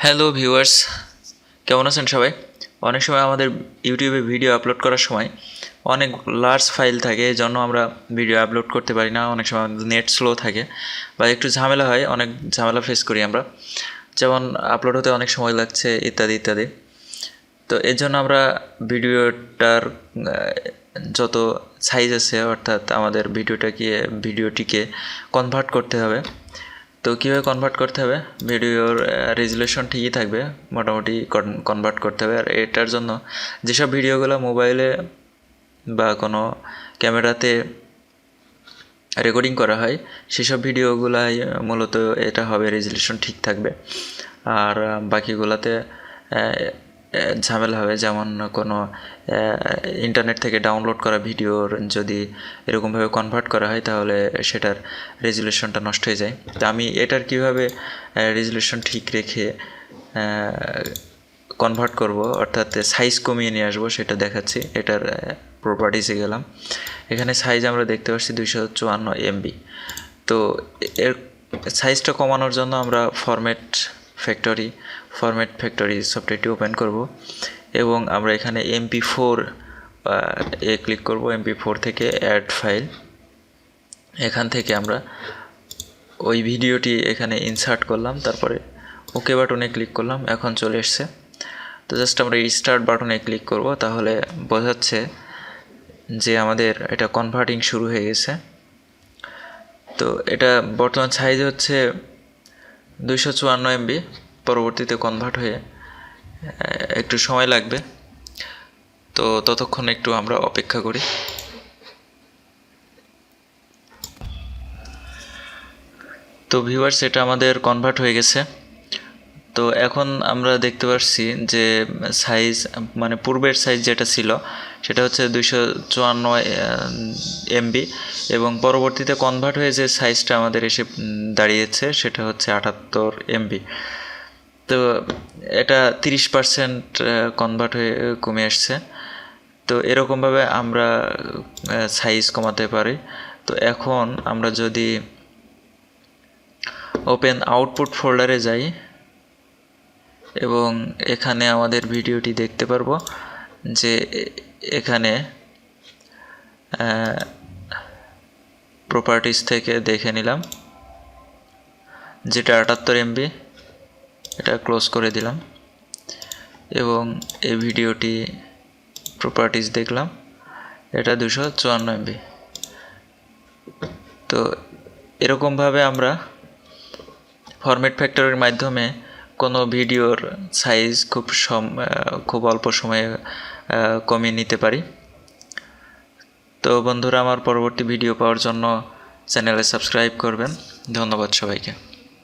Hello viewers, কেমন আছেন সবাই? অনেক সময় আমাদের ইউটিউবে ভিডিও আপলোড করার সময় অনেক লার্জ ফাইল থাকে, এই জন্য আমরা ভিডিও আপলোড করতে পারি না। অনেক সময় নেট স্লো থাকে বা একটু ঝামেলা হয়, অনেক ঝামেলা ফেস করি আমরা, যেমন আপলোড হতে অনেক সময় লাগছে ইত্যাদি ইত্যাদি। তো এর জন্য আমরা ভিডিওটার যত সাইজ আছে, অর্থাৎ আমাদের ভিডিওটিকে কনভার্ট করতে হবে। তো কীভাবে কনভার্ট করতে হবে? ভিডিওর রেজুলেশন ঠিকই থাকবে, মোটামুটি কনভার্ট করতে হবে। আর এটার জন্য যেসব ভিডিওগুলো মোবাইলে বা কোনো ক্যামেরাতে রেকর্ডিং করা হয়, সেসব ভিডিওগুলাই মূলত এটা হবে, রেজুলেশন ঠিক থাকবে। আর বাকিগুলোতে ঝামেলা হবে, যেমন কোনো ইন্টারনেট থেকে ডাউনলোড করা ভিডিওর যদি এরকমভাবে কনভার্ট করা হয়, তাহলে সেটার রেজুলেশনটা নষ্ট হয়ে যায়। তো আমি এটার কিভাবে রেজুলেশন ঠিক রেখে কনভার্ট করব, অর্থাৎ সাইজ কমিয়ে নিয়ে আসবো, সেটা দেখাচ্ছি। এটার প্রপার্টিসে গেলাম, এখানে সাইজ আমরা দেখতে পাচ্ছি 254 MB। তো এর সাইজটা কমানোর জন্য আমরা ফরম্যাট ফ্যাক্টরি সফটওয়্যারটি ওপেন করব এবং আমরা এখানে MP4 ক্লিক করব। MP4 থেকে অ্যাড ফাইল, এখান থেকে আমরা ওই ভিডিওটি এখানে ইনসার্ট করলাম, তারপরে ওকে বাটনে ক্লিক করলাম। এখন চলে এসছে। তো জাস্ট আমরা স্টার্ট বাটনে ক্লিক করব, তাহলে বোঝাচ্ছে যে আমাদের এটা কনভার্টিং শুরু হয়ে গেছে। তো এটা বর্তমান সাইজ হচ্ছে 254 MB, পরবর্তীতে কনভার্ট হয়ে একটু সময় লাগবে। তো ততক্ষণ একটু আমরা অপেক্ষা করি। তো ভিউয়ার্স, এটা আমাদের কনভার্ট হয়ে গেছে। তো এখন আমরা দেখতে পাচ্ছি যে সাইজ, মানে পূর্বের সাইজ যেটা ছিল সেটা হচ্ছে 254 MB, এবং পরবর্তীতে কনভার্ট হয়ে যে সাইজটা আমাদের এসে দাঁড়িয়েছে সেটা হচ্ছে 78 MB। তো এটা 30% কনভার্ট হয়ে কমে আসছে। তো এরকমভাবে আমরা সাইজ কমাতে পারি। তো এখন আমরা যদি ওপেন আউটপুট ফোল্ডারে যাই এবং এখানে আমাদের ভিডিওটি দেখতে পারবো যে এখানে প্রপার্টিস থেকে দেখে নিলাম যেটা 78 MB, এটা ক্লোজ করে দিলাম এবং এই ভিডিওটি প্রপার্টিস দেখলাম, এটা 254 MB। তো এরকমভাবে আমরা ফরম্যাট ফ্যাক্টরির মাধ্যমে কোনো ভিডিওর সাইজ খুব অল্প সময়ে কমিয়ে নিতে পারি। তো বন্ধুরা, আমার পরবর্তী ভিডিও পাওয়ার জন্য চ্যানেলে সাবস্ক্রাইব করবেন। ধন্যবাদ সবাইকে।